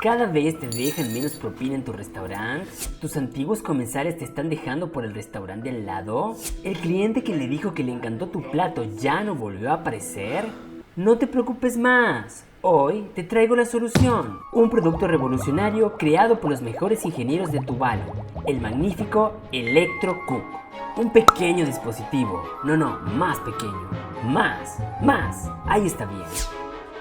Cada vez te dejan menos propina en tu restaurante. ¿Tus antiguos comensales te están dejando por el restaurante del lado? ¿El cliente que le dijo que le encantó tu plato ya no volvió a aparecer? No te preocupes más. Hoy te traigo la solución. Un producto revolucionario creado por los mejores ingenieros de Tuvalu. El magnífico Electrocook. Un pequeño dispositivo. No, más pequeño. Más. Ahí está bien.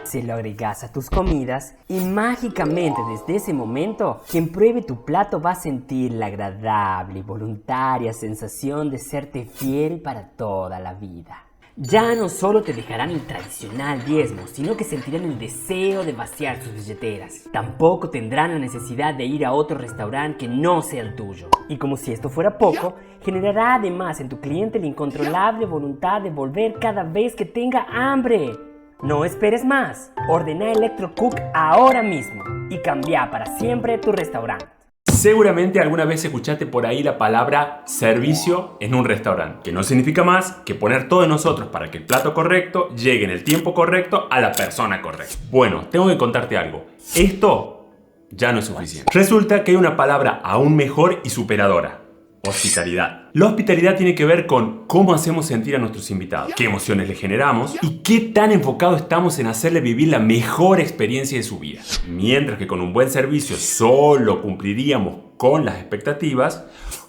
Se lo agregas a tus comidas y mágicamente desde ese momento, quien pruebe tu plato va a sentir la agradable y voluntaria sensación de serte fiel para toda la vida. Ya no solo te dejarán el tradicional diezmo, sino que sentirán el deseo de vaciar sus billeteras. Tampoco tendrán la necesidad de ir a otro restaurante que no sea el tuyo. Y como si esto fuera poco, generará además en tu cliente la incontrolable voluntad de volver cada vez que tenga hambre. No esperes más. Ordena Electrocook ahora mismo y cambia para siempre tu restaurante. Seguramente alguna vez escuchaste por ahí la palabra servicio en un restaurante, que no significa más que poner todo de nosotros para que el plato correcto llegue en el tiempo correcto a la persona correcta. Bueno, tengo que contarte algo. Esto ya no es suficiente. Resulta que hay una palabra aún mejor y superadora. Hospitalidad. La hospitalidad tiene que ver con cómo hacemos sentir a nuestros invitados, qué emociones les generamos y qué tan enfocados estamos en hacerle vivir la mejor experiencia de su vida. Mientras que con un buen servicio solo cumpliríamos con las expectativas,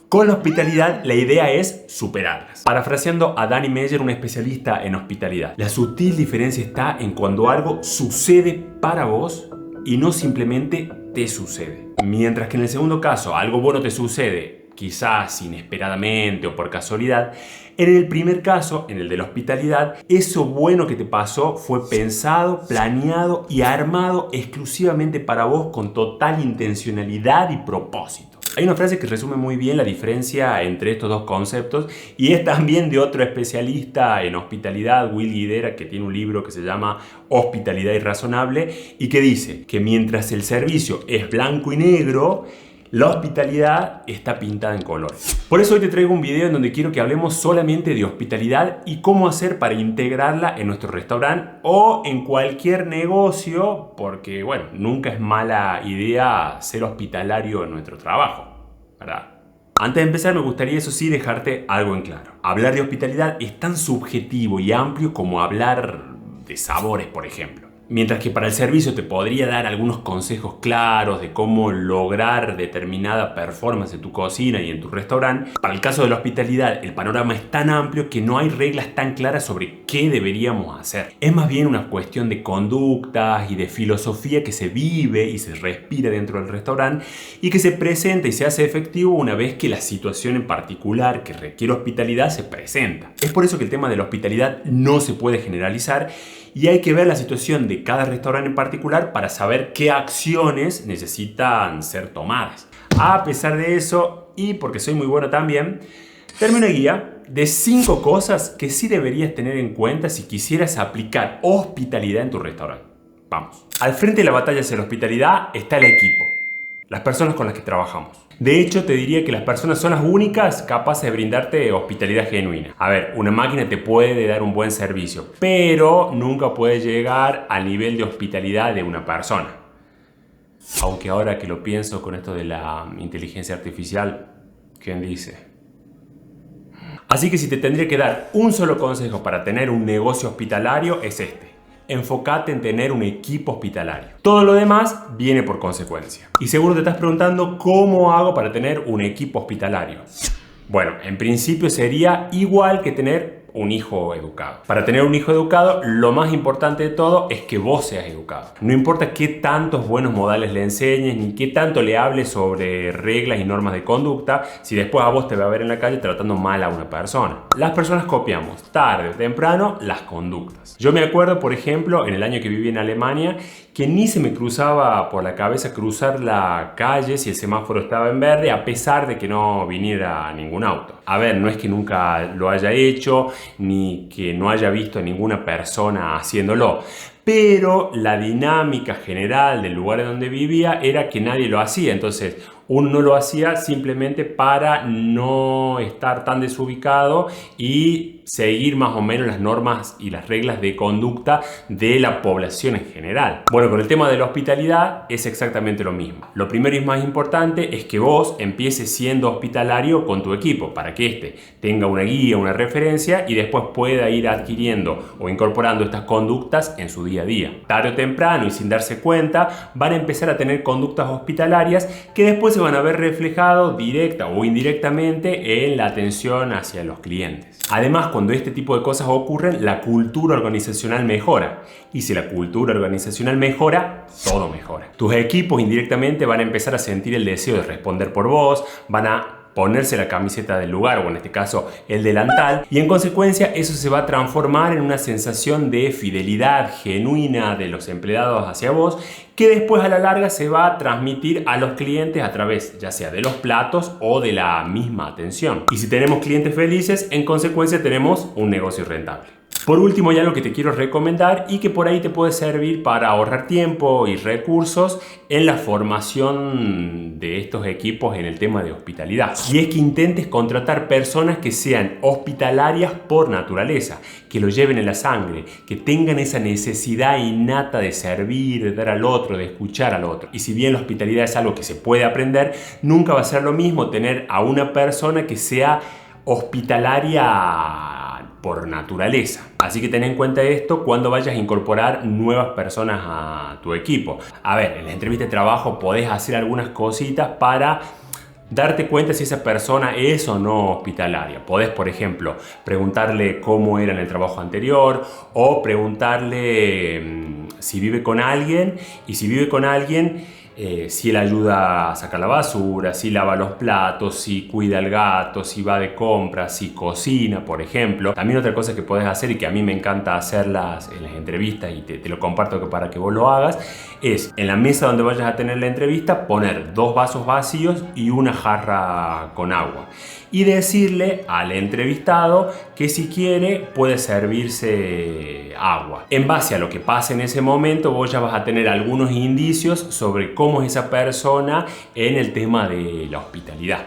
con la hospitalidad la idea es superarlas. Parafraseando a Danny Meyer, un especialista en hospitalidad, la sutil diferencia está en cuando algo sucede para vos y no simplemente te sucede. Mientras que en el segundo caso algo bueno te sucede quizás inesperadamente o por casualidad, en el primer caso, en el de la hospitalidad, eso bueno que te pasó fue pensado, planeado y armado exclusivamente para vos con total intencionalidad y propósito. Hay una frase que resume muy bien la diferencia entre estos dos conceptos y es también de otro especialista en hospitalidad, Will Guidera, que tiene un libro que se llama Hospitalidad Irrazonable y que dice que mientras el servicio es blanco y negro, la hospitalidad está pintada en colores. Por eso hoy te traigo un video en donde quiero que hablemos solamente de hospitalidad y cómo hacer para integrarla en nuestro restaurante o en cualquier negocio, porque bueno, nunca es mala idea ser hospitalario en nuestro trabajo, ¿verdad? Antes de empezar me gustaría eso sí dejarte algo en claro. Hablar de hospitalidad es tan subjetivo y amplio como hablar de sabores, por ejemplo. Mientras que para el servicio te podría dar algunos consejos claros de cómo lograr determinada performance en tu cocina y en tu restaurante, para el caso de la hospitalidad el panorama es tan amplio que no hay reglas tan claras sobre qué deberíamos hacer. Es más bien una cuestión de conductas y de filosofía que se vive y se respira dentro del restaurante y que se presenta y se hace efectivo una vez que la situación en particular que requiere hospitalidad se presenta. Es por eso que el tema de la hospitalidad no se puede generalizar y hay que ver la situación de cada restaurante en particular para saber qué acciones necesitan ser tomadas. A pesar de eso, y porque soy muy bueno también, darme una guía de 5 cosas que sí deberías tener en cuenta si quisieras aplicar hospitalidad en tu restaurante. Vamos. Al frente de la batalla hacia la hospitalidad está el equipo, las personas con las que trabajamos. De hecho, te diría que las personas son las únicas capaces de brindarte hospitalidad genuina. A ver, una máquina te puede dar un buen servicio, pero nunca puede llegar al nivel de hospitalidad de una persona. Aunque ahora que lo pienso con esto de la inteligencia artificial, ¿quién dice? Así que si te tendría que dar un solo consejo para tener un negocio hospitalario es este. Enfócate en tener un equipo hospitalario. Todo lo demás viene por consecuencia. Y seguro te estás preguntando cómo hago para tener un equipo hospitalario. Bueno, en principio sería igual que tener un hijo educado. Para tener un hijo educado, lo más importante de todo es que vos seas educado. No importa qué tantos buenos modales le enseñes, ni qué tanto le hables sobre reglas y normas de conducta, si después a vos te va a ver en la calle tratando mal a una persona. Las personas copiamos, tarde o temprano, las conductas. Yo me acuerdo, por ejemplo, en el año que viví en Alemania, que ni se me cruzaba por la cabeza cruzar la calle si el semáforo estaba en verde, a pesar de que no viniera ningún auto. A ver, no es que nunca lo haya hecho, ni que no haya visto a ninguna persona haciéndolo, Pero la dinámica general del lugar en donde vivía era que nadie lo hacía. Entonces uno no lo hacía simplemente para no estar tan desubicado y seguir más o menos las normas y las reglas de conducta de la población en general. Bueno, con el tema de la hospitalidad es exactamente lo mismo. Lo primero y más importante es que vos empieces siendo hospitalario con tu equipo para que éste tenga una guía, una referencia y después pueda ir adquiriendo o incorporando estas conductas en su día a día. Tarde o temprano y sin darse cuenta van a empezar a tener conductas hospitalarias que después se van a ver reflejados directa o indirectamente en la atención hacia los clientes. Además, cuando este tipo de cosas ocurren, la cultura organizacional mejora. Y si la cultura organizacional mejora, todo mejora. Tus equipos indirectamente van a empezar a sentir el deseo de responder por vos, van a ponerse la camiseta del lugar, o en este caso el delantal, y en consecuencia eso se va a transformar en una sensación de fidelidad genuina de los empleados hacia vos, que después a la larga se va a transmitir a los clientes a través ya sea de los platos o de la misma atención. Y si tenemos clientes felices, en consecuencia tenemos un negocio rentable. Por último, ya lo que te quiero recomendar y que por ahí te puede servir para ahorrar tiempo y recursos en la formación de estos equipos en el tema de hospitalidad. Y es que intentes contratar personas que sean hospitalarias por naturaleza, que lo lleven en la sangre, que tengan esa necesidad innata de servir, de dar al otro, de escuchar al otro. Y si bien la hospitalidad es algo que se puede aprender, nunca va a ser lo mismo tener a una persona que sea hospitalaria por naturaleza. Así que ten en cuenta esto cuando vayas a incorporar nuevas personas a tu equipo. A ver, en la entrevista de trabajo podés hacer algunas cositas para darte cuenta si esa persona es o no hospitalaria. Podés, por ejemplo, preguntarle cómo era en el trabajo anterior o preguntarle si vive con alguien y si vive con alguien si él ayuda a sacar la basura, si lava los platos, si cuida al gato, si va de compras, si cocina, por ejemplo. También otra cosa que podés hacer y que a mí me encanta hacerlas en las entrevistas y te lo comparto para que vos lo hagas, es en la mesa donde vayas a tener la entrevista poner 2 vasos vacíos y una jarra con agua. Y decirle al entrevistado que si quiere puede servirse agua. En base a lo que pase en ese momento, vos ya vas a tener algunos indicios sobre cómo es esa persona en el tema de la hospitalidad.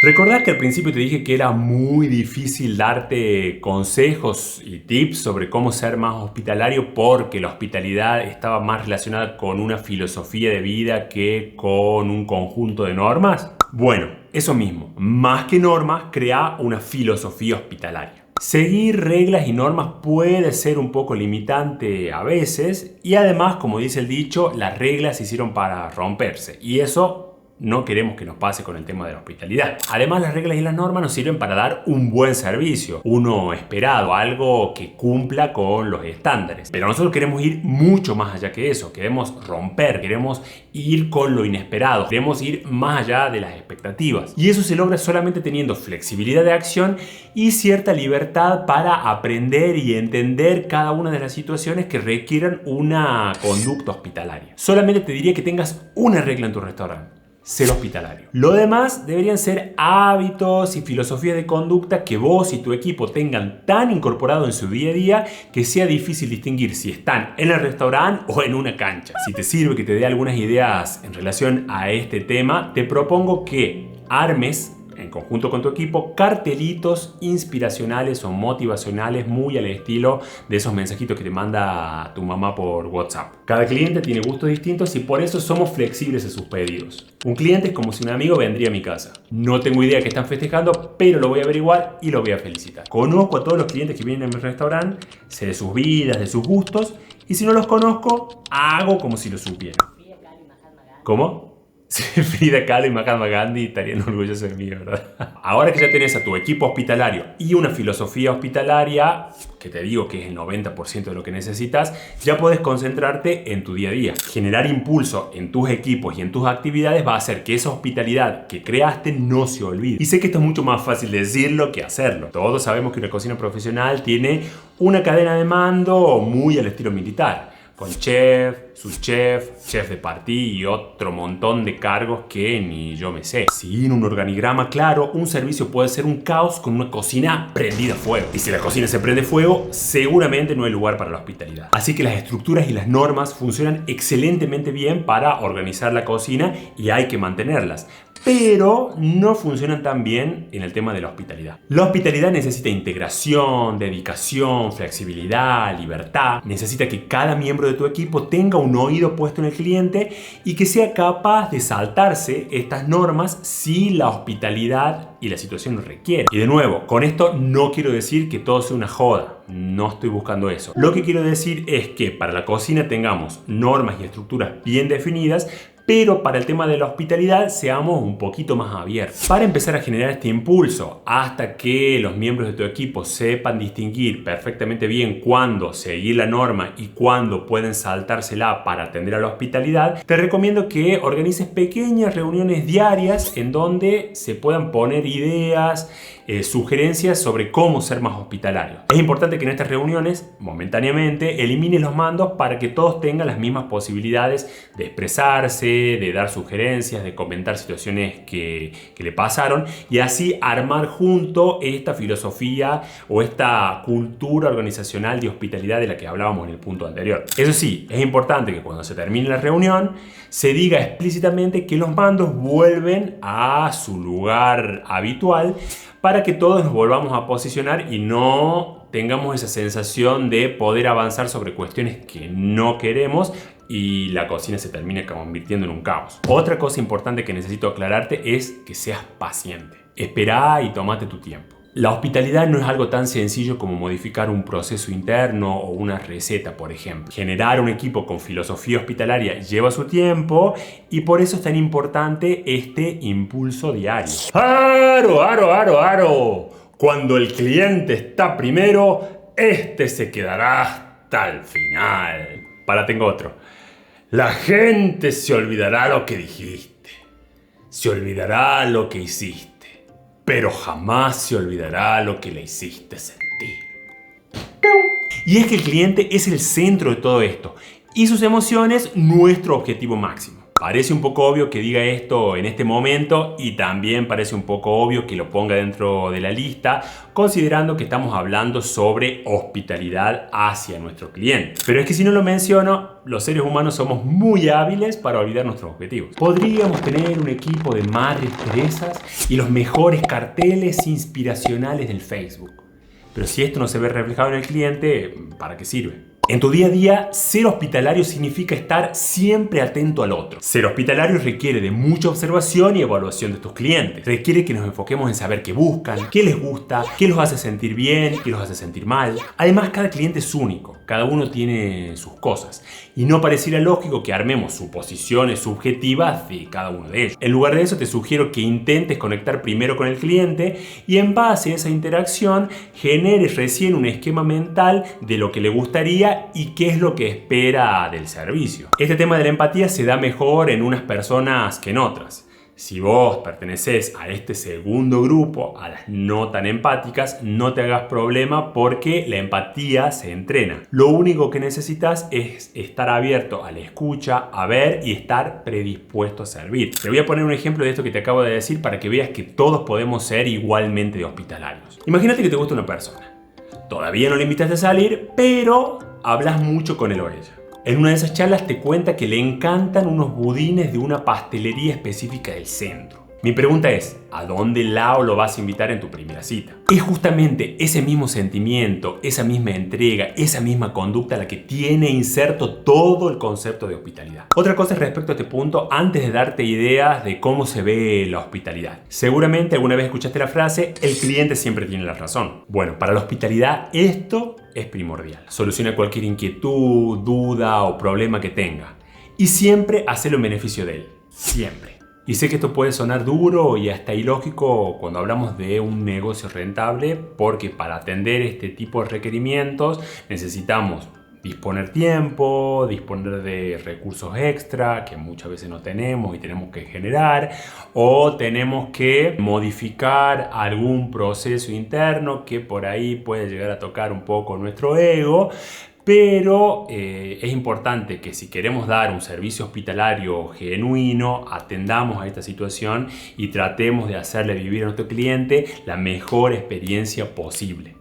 ¿Recordás que al principio te dije que era muy difícil darte consejos y tips sobre cómo ser más hospitalario porque la hospitalidad estaba más relacionada con una filosofía de vida que con un conjunto de normas? Bueno, eso mismo, más que normas, crea una filosofía hospitalaria. Seguir reglas y normas puede ser un poco limitante a veces y además, como dice el dicho, las reglas se hicieron para romperse y eso no queremos que nos pase con el tema de la hospitalidad. Además, las reglas y las normas nos sirven para dar un buen servicio, uno esperado, algo que cumpla con los estándares. Pero nosotros queremos ir mucho más allá que eso, queremos romper, queremos ir con lo inesperado, queremos ir más allá de las expectativas. Y eso se logra solamente teniendo flexibilidad de acción y cierta libertad para aprender y entender cada una de las situaciones que requieran una conducta hospitalaria. Solamente te diría que tengas una regla en tu restaurante: ser hospitalario. Lo demás deberían ser hábitos y filosofía de conducta que vos y tu equipo tengan tan incorporado en su día a día que sea difícil distinguir si están en el restaurante o en una cancha. Si te sirve que te dé algunas ideas en relación a este tema, te propongo que armes en conjunto con tu equipo cartelitos inspiracionales o motivacionales muy al estilo de esos mensajitos que te manda tu mamá por WhatsApp. Cada cliente tiene gustos distintos y por eso somos flexibles a sus pedidos. Un cliente es como si un amigo vendría a mi casa. No tengo idea que están festejando, pero lo voy a averiguar y lo voy a felicitar. Conozco a todos los clientes que vienen a mi restaurante, sé de sus vidas, de sus gustos, y si no los conozco, hago como si lo supiera. ¿Cómo? Frida Kahlo y Mahatma Gandhi estarían orgullosos de mí, ¿verdad? Ahora que ya tenés a tu equipo hospitalario y una filosofía hospitalaria, que te digo que es el 90% de lo que necesitas, ya podés concentrarte en tu día a día. Generar impulso en tus equipos y en tus actividades va a hacer que esa hospitalidad que creaste no se olvide. Y sé que esto es mucho más fácil decirlo que hacerlo. Todos sabemos que una cocina profesional tiene una cadena de mando muy al estilo militar. con chef, subchef, chef de partie y otro montón de cargos que ni yo me sé. Sin un organigrama claro, un servicio puede ser un caos con una cocina prendida a fuego. Y si la cocina se prende fuego, seguramente no hay lugar para la hospitalidad. Así que las estructuras y las normas funcionan excelentemente bien para organizar la cocina y hay que mantenerlas. Pero no funcionan tan bien en el tema de la hospitalidad. La hospitalidad necesita integración, dedicación, flexibilidad, libertad. Necesita que cada miembro de tu equipo tenga un oído puesto en el cliente y que sea capaz de saltarse estas normas si la hospitalidad y la situación lo requiere. Y de nuevo, con esto no quiero decir que todo sea una joda. No estoy buscando eso. Lo que quiero decir es que para la cocina tengamos normas y estructuras bien definidas, pero para el tema de la hospitalidad seamos un poquito más abiertos. Para empezar a generar este impulso, hasta que los miembros de tu equipo sepan distinguir perfectamente bien cuándo seguir la norma y cuándo pueden saltársela para atender a la hospitalidad, te recomiendo que organices pequeñas reuniones diarias en donde se puedan poner ideas, sugerencias sobre cómo ser más hospitalarios. Es importante que en estas reuniones, momentáneamente, elimines los mandos para que todos tengan las mismas posibilidades de expresarse, de dar sugerencias, de comentar situaciones que le pasaron y así armar junto esta filosofía o esta cultura organizacional de hospitalidad de la que hablábamos en el punto anterior. Eso sí, es importante que cuando se termine la reunión se diga explícitamente que los mandos vuelven a su lugar habitual para que todos nos volvamos a posicionar y no tengamos esa sensación de poder avanzar sobre cuestiones que no queremos y la cocina se termina convirtiendo en un caos. Otra cosa importante que necesito aclararte es que seas paciente. Esperá y tómate tu tiempo. La hospitalidad no es algo tan sencillo como modificar un proceso interno o una receta, por ejemplo. Generar un equipo con filosofía hospitalaria lleva su tiempo y por eso es tan importante este impulso diario. ¡Aro, aro, aro, aro! Cuando el cliente está primero, este se quedará hasta el final. Tengo otro. La gente se olvidará lo que dijiste, se olvidará lo que hiciste, pero jamás se olvidará lo que le hiciste sentir. Y es que el cliente es el centro de todo esto y sus emociones nuestro objetivo máximo. Parece un poco obvio que diga esto en este momento y también parece un poco obvio que lo ponga dentro de la lista, considerando que estamos hablando sobre hospitalidad hacia nuestro cliente. Pero es que si no lo menciono, los seres humanos somos muy hábiles para olvidar nuestros objetivos. Podríamos tener un equipo de madres Teresas y los mejores carteles inspiracionales del Facebook. Pero si esto no se ve reflejado en el cliente, ¿para qué sirve? En tu día a día, ser hospitalario significa estar siempre atento al otro. Ser hospitalario requiere de mucha observación y evaluación de tus clientes. Requiere que nos enfoquemos en saber qué buscan, qué les gusta, qué los hace sentir bien, qué los hace sentir mal. Además, cada cliente es único. Cada uno tiene sus cosas. Y no pareciera lógico que armemos suposiciones subjetivas de cada uno de ellos. En lugar de eso, te sugiero que intentes conectar primero con el cliente y en base a esa interacción generes recién un esquema mental de lo que le gustaría y qué es lo que espera del servicio. Este tema de la empatía se da mejor en unas personas que en otras. Si vos perteneces a este segundo grupo, a las no tan empáticas, no te hagas problema porque la empatía se entrena. Lo único que necesitas es estar abierto a la escucha, a ver y estar predispuesto a servir. Te voy a poner un ejemplo de esto que te acabo de decir para que veas que todos podemos ser igualmente de hospitalarios. Imagínate que te gusta una persona. Todavía no le invitaste a salir, pero hablas mucho con él o ella. En una de esas charlas te cuenta que le encantan unos budines de una pastelería específica del centro. Mi pregunta es, ¿a dónde Lao lo vas a invitar en tu primera cita? Es justamente ese mismo sentimiento, esa misma entrega, esa misma conducta la que tiene inserto todo el concepto de hospitalidad. Otra cosa respecto a este punto, antes de darte ideas de cómo se ve la hospitalidad. Seguramente alguna vez escuchaste la frase, el cliente siempre tiene la razón. Bueno, para la hospitalidad esto es primordial. Soluciona cualquier inquietud, duda o problema que tenga. Y siempre hacelo en beneficio de él. Siempre. Y sé que esto puede sonar duro y hasta ilógico cuando hablamos de un negocio rentable, porque para atender este tipo de requerimientos necesitamos disponer tiempo, disponer de recursos extra que muchas veces no tenemos y tenemos que generar, o tenemos que modificar algún proceso interno que por ahí puede llegar a tocar un poco nuestro ego. Pero es importante que si queremos dar un servicio hospitalario genuino, atendamos a esta situación y tratemos de hacerle vivir a nuestro cliente la mejor experiencia posible,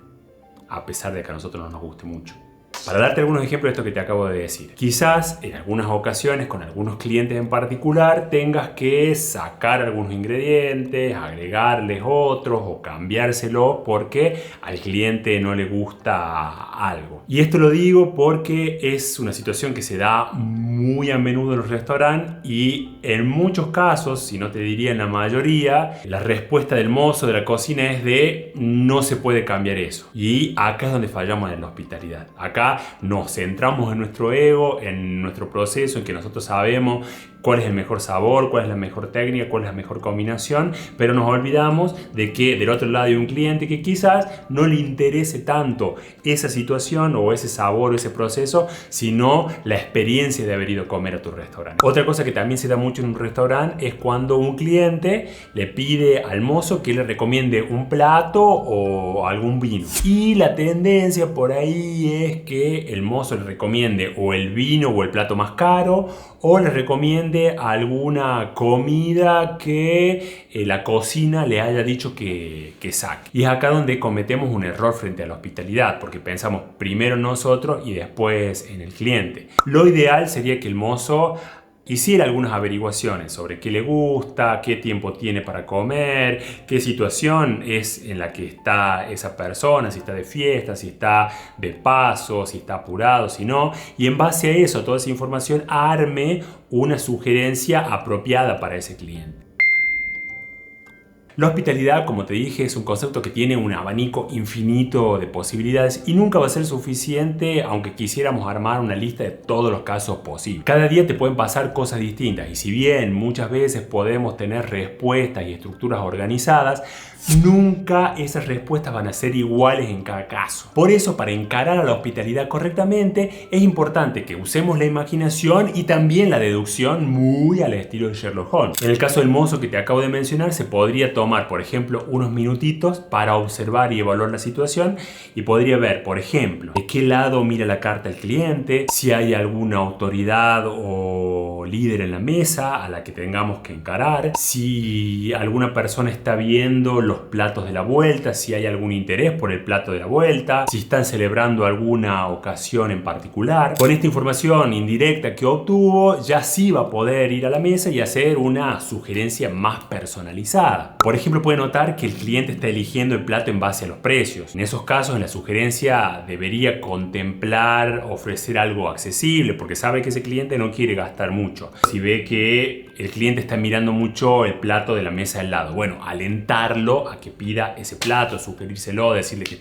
a pesar de que a nosotros no nos guste mucho. Para darte algunos ejemplos de esto que te acabo de decir. Quizás en algunas ocasiones con algunos clientes en particular tengas que sacar algunos ingredientes, agregarles otros o cambiárselo porque al cliente no le gusta algo. Y esto lo digo porque es una situación que se da muy a menudo en los restaurantes y en muchos casos, si no te diría en la mayoría, la respuesta del mozo de la cocina es de no se puede cambiar eso. Y acá es donde fallamos en la hospitalidad. Acá nos centramos en nuestro ego, en nuestro proceso, en que nosotros sabemos cuál es el mejor sabor, cuál es la mejor técnica, cuál es la mejor combinación, pero nos olvidamos de que del otro lado hay un cliente que quizás no le interese tanto esa situación o ese sabor o ese proceso, sino la experiencia de haber ido a comer a tu restaurante. Otra cosa que también se da mucho en un restaurante es cuando un cliente le pide al mozo que le recomiende un plato o algún vino. Y la tendencia por ahí es que el mozo le recomiende o el vino o el plato más caro o le recomiende alguna comida que la cocina le haya dicho que saque. Y es acá donde cometemos un error frente a la hospitalidad, porque pensamos primero en nosotros y después en el cliente. Lo ideal sería que el mozo hiciera algunas averiguaciones sobre qué le gusta, qué tiempo tiene para comer, qué situación es en la que está esa persona, si está de fiesta, si está de paso, si está apurado, si no, y en base a eso, toda esa información, arme una sugerencia apropiada para ese cliente. La hospitalidad, como te dije, es un concepto que tiene un abanico infinito de posibilidades y nunca va a ser suficiente aunque quisiéramos armar una lista de todos los casos posibles. Cada día te pueden pasar cosas distintas y si bien muchas veces podemos tener respuestas y estructuras organizadas, nunca esas respuestas van a ser iguales en cada caso. Por eso, para encarar a la hospitalidad correctamente, es importante que usemos la imaginación y también la deducción muy al estilo de Sherlock Holmes. En el caso del mozo que te acabo de mencionar, se podría tomar, por ejemplo, unos minutitos para observar y evaluar la situación y podría ver, por ejemplo, de qué lado mira la carta el cliente, si hay alguna autoridad o líder en la mesa a la que tengamos que encarar, si alguna persona está viendo los platos de la vuelta, si hay algún interés por el plato de la vuelta, si están celebrando alguna ocasión en particular. Con esta información indirecta que obtuvo, ya sí va a poder ir a la mesa y hacer una sugerencia más personalizada. Por ejemplo, puede notar que el cliente está eligiendo el plato en base a los precios. En esos casos, en la sugerencia debería contemplar ofrecer algo accesible, porque sabe que ese cliente no quiere gastar mucho. Si ve que el cliente está mirando mucho el plato de la mesa al lado, bueno, alentarlo a que pida ese plato, sugerírselo, decirle que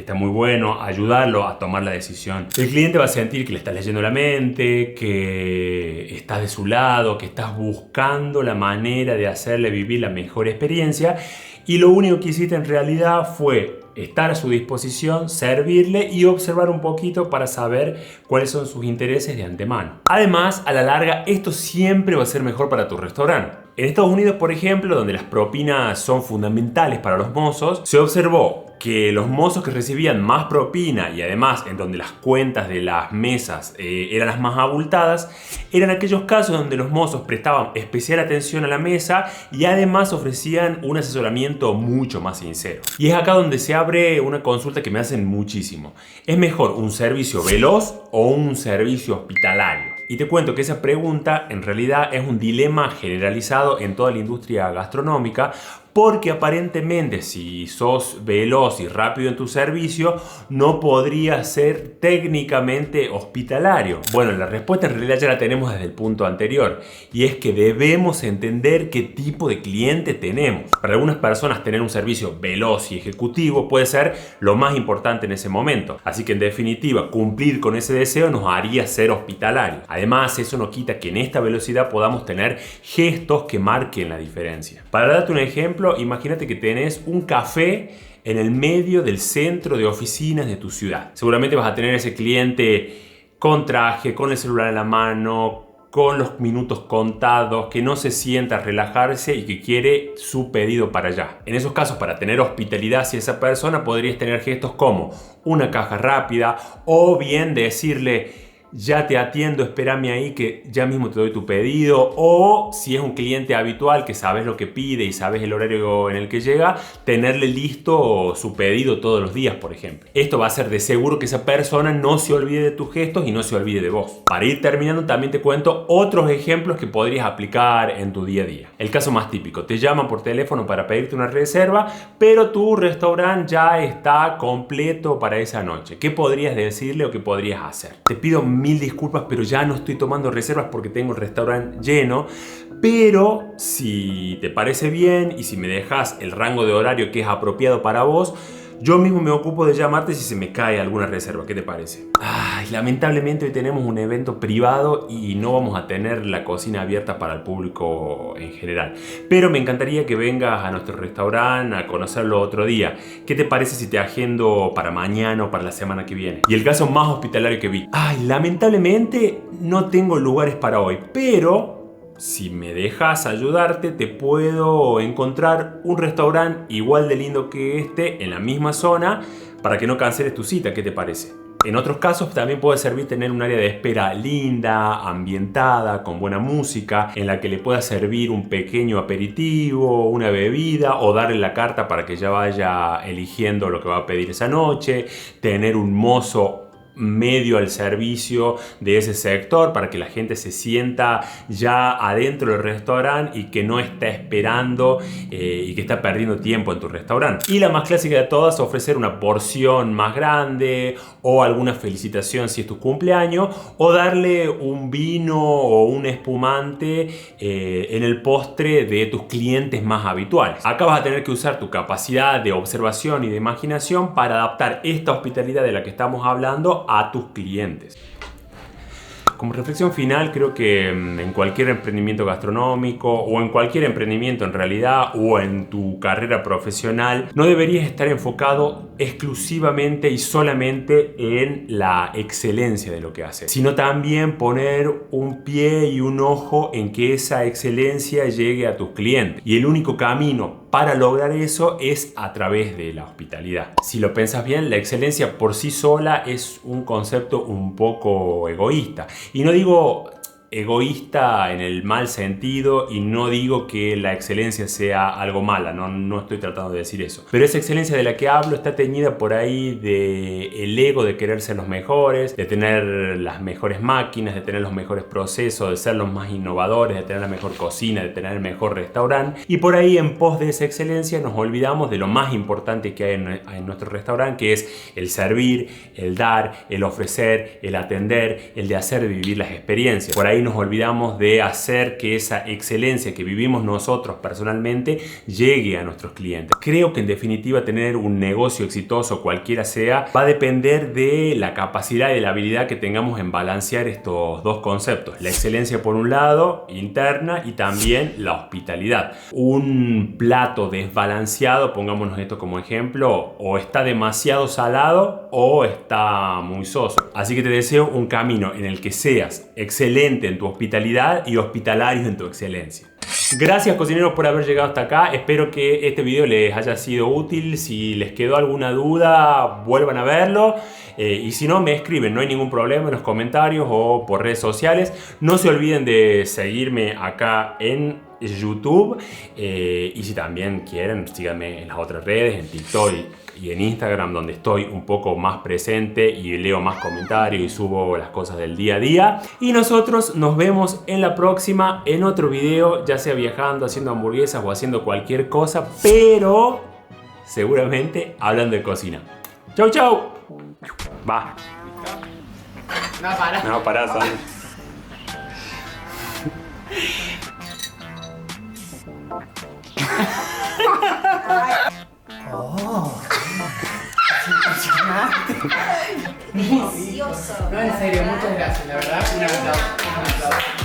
está muy bueno, ayudarlo a tomar la decisión. El cliente va a sentir que le estás leyendo la mente, que estás de su lado, que estás buscando la manera de hacerle vivir la mejor experiencia y lo único que hiciste en realidad fue estar a su disposición, servirle y observar un poquito para saber cuáles son sus intereses de antemano. Además, a la larga, esto siempre va a ser mejor para tu restaurante. En Estados Unidos, por ejemplo, donde las propinas son fundamentales para los mozos, se observó que los mozos que recibían más propina y además en donde las cuentas de las mesas eran las más abultadas, eran aquellos casos donde los mozos prestaban especial atención a la mesa y además ofrecían un asesoramiento mucho más sincero. Y es acá donde se abre una consulta que me hacen muchísimo. ¿Es mejor un servicio veloz o un servicio hospitalario? Y te cuento que esa pregunta en realidad es un dilema generalizado en toda la industria gastronómica, porque aparentemente si sos veloz y rápido en tu servicio no podría ser técnicamente hospitalario. Bueno, la respuesta en realidad ya la tenemos desde el punto anterior y es que debemos entender qué tipo de cliente tenemos. Para algunas personas tener un servicio veloz y ejecutivo puede ser lo más importante en ese momento, así que en definitiva cumplir con ese deseo nos haría ser hospitalario. Además, eso no quita que en esta velocidad podamos tener gestos que marquen la diferencia. Para darte un ejemplo, imagínate que tenés un café en el medio del centro de oficinas de tu ciudad. Seguramente vas a tener ese cliente con traje, con el celular en la mano, con los minutos contados, que no se sienta a relajarse y que quiere su pedido para allá. En esos casos, para tener hospitalidad hacia esa persona, podrías tener gestos como una caja rápida o bien decirle: ya te atiendo, espérame ahí que ya mismo te doy tu pedido. O si es un cliente habitual que sabes lo que pide y sabes el horario en el que llega, tenerle listo su pedido todos los días, por ejemplo. Esto va a hacer de seguro que esa persona no se olvide de tus gestos y no se olvide de vos. Para ir terminando, también te cuento otros ejemplos que podrías aplicar en tu día a día. El caso más típico: te llaman por teléfono para pedirte una reserva, pero tu restaurante ya está completo para esa noche. ¿Qué podrías decirle o qué podrías hacer? Te pido mil disculpas, pero ya no estoy tomando reservas porque tengo el restaurante lleno. Pero si te parece bien y si me dejas el rango de horario que es apropiado para vos, yo mismo me ocupo de llamarte si se me cae alguna reserva. ¿Qué te parece? Ay, lamentablemente hoy tenemos un evento privado y no vamos a tener la cocina abierta para el público en general. Pero me encantaría que vengas a nuestro restaurante a conocerlo otro día. ¿Qué te parece si te agendo para mañana o para la semana que viene? Y el caso más hospitalario que vi: ay, lamentablemente no tengo lugares para hoy, pero si me dejas ayudarte, te puedo encontrar un restaurante igual de lindo que este en la misma zona para que no canceles tu cita. ¿Qué te parece? En otros casos también puede servir tener un área de espera linda, ambientada, con buena música, en la que le puedas servir un pequeño aperitivo, una bebida, o darle la carta para que ya vaya eligiendo lo que va a pedir esa noche. Tener un mozo medio al servicio de ese sector para que la gente se sienta ya adentro del restaurante y que no está esperando y que está perdiendo tiempo en tu restaurante. Y la más clásica de todas, ofrecer una porción más grande o alguna felicitación si es tu cumpleaños, o darle un vino o un espumante en el postre de tus clientes más habituales. Acá vas a tener que usar tu capacidad de observación y de imaginación para adaptar esta hospitalidad de la que estamos hablando a tus clientes. Como reflexión final, creo que en cualquier emprendimiento gastronómico o en cualquier emprendimiento en realidad o en tu carrera profesional, no deberías estar enfocado exclusivamente y solamente en la excelencia de lo que haces, sino también poner un pie y un ojo en que esa excelencia llegue a tus clientes. Y el único camino para lograr eso es a través de la hospitalidad. Si lo piensas bien, la excelencia por sí sola es un concepto un poco egoísta. Y no digo egoísta en el mal sentido, y no digo que la excelencia sea algo mala, no estoy tratando de decir eso. Pero esa excelencia de la que hablo está teñida por ahí de el ego de querer ser los mejores, de tener las mejores máquinas, de tener los mejores procesos, de ser los más innovadores, de tener la mejor cocina, de tener el mejor restaurante. Y por ahí, en pos de esa excelencia, nos olvidamos de lo más importante que hay en nuestro restaurante, que es el servir, el dar, el ofrecer, el atender, el de hacer vivir las experiencias. Por ahí nos olvidamos de hacer que esa excelencia que vivimos nosotros personalmente llegue a nuestros clientes. Creo que en definitiva tener un negocio exitoso, cualquiera sea, va a depender de la capacidad y de la habilidad que tengamos en balancear estos dos conceptos: la excelencia por un lado, interna, y también la hospitalidad. Un plato desbalanceado, pongámonos esto como ejemplo, o está demasiado salado o está muy soso. Así que te deseo un camino en el que seas excelente en tu hospitalidad y hospitalario en tu excelencia. Gracias, cocineros, por haber llegado hasta acá. Espero que este video les haya sido útil. Si les quedó alguna duda, vuelvan a verlo. Y si no, me escriben, no hay ningún problema, en los comentarios o por redes sociales. No se olviden de seguirme acá en YouTube. Y si también quieren, síganme en las otras redes, en TikTok y en Instagram, donde estoy un poco más presente y leo más comentarios y subo las cosas del día a día. Y nosotros nos vemos en la próxima, en otro video, ya sea viajando, haciendo hamburguesas o haciendo cualquier cosa, pero seguramente hablando de cocina. ¡Chau, chau! Va. No, pará, Sandra. ¡Oh! ¡Es impresionante! Delicioso. No, en serio, muchas gracias, la verdad, un aplauso.